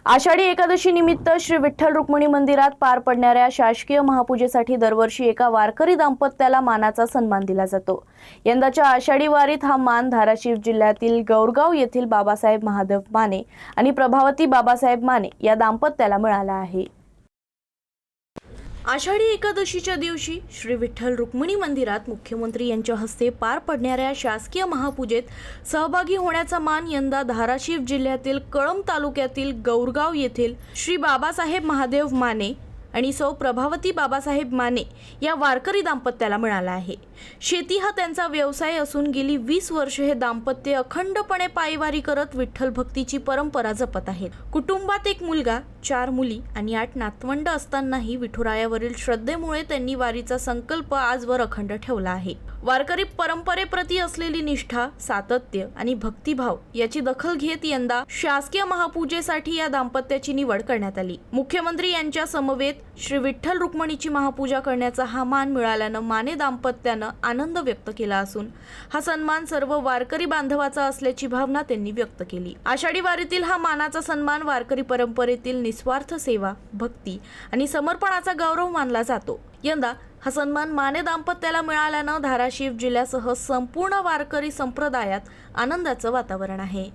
आषाढी एकादशी निमित्त श्री विठ्ठल रुक्मिणी मंदिरात पार पडणाऱ्या शासकीय महापूजेसाठी दरवर्षी एका वारकरी दाम्पत्याला मानाचा सन्मान दिला जातो। यंदाच्या आषाढी वारीत हा मान धाराशिव जिल्ह्यातील गौरगाव येथील बाबासाहेब महादेव माने आणि प्रभावती बाबासाहेब माने या दाम्पत्याला मिळाला आहे। आषाढी एकादशीच्या दिवशी श्री विठ्ठल रुक्मिणी मंदिरात मुख्यमंत्री यांच्या हस्ते पार पडणाऱ्या शासकीय महापूजेत सहभागी होण्याचा मान यंदा धाराशिव जिल्ह्यातील कळंब तालुक्यातील गौरगाव येथील श्री बाबासाहेब महादेव माने आणि सौ प्रभावती बाबासाहेब माने या वारकरी दाम्पत्याला मिळाला आहे। शेती हा त्यांचा व्यवसाय असून गेली 20 वर्षे हे दाम्पत्य अखंडपणे पायवारी करत विठ्ठल भक्तीची परंपरा जपत आहेत। कुटुंबात एक मुलगा, 4 मुली आणि 8 नातवंड असतानाही विठुरायावरील श्रद्धेमुळे त्यांनी वारीचा संकल्प आजवर अखंड ठेवला आहे। वारकरी परंपरेप्रती असलेली निष्ठा, सातत्य आणि भक्तिभाव याची दखल घेत यंदा शासकीय महापूजेसाठी या दाम्पत्याची निवड करण्यात आली। मुख्यमंत्री यांच्या समवेत श्री विठ्ठल रुक्मिणीची महापूजा करण्याचा हा मान मिळाल्यानं माने दाम्पत्यानं आनंद व्यक्त केला असून हा सन्मान सर्व वारकरी बांधवाचा असल्याची भावना त्यांनी व्यक्त केली। आषाढी वारीतील हा मानाचा सन्मान वारकरी परंपरेतील निस्वार्थ सेवा, भक्ती आणि समर्पणाचा गौरव मानला जातो। यंदा हा सन्मान माने दाम्पत्याला मिळाल्यानं धाराशिव जिल्ह्यासह संपूर्ण वारकरी संप्रदायात आनंदाचं वातावरण आहे।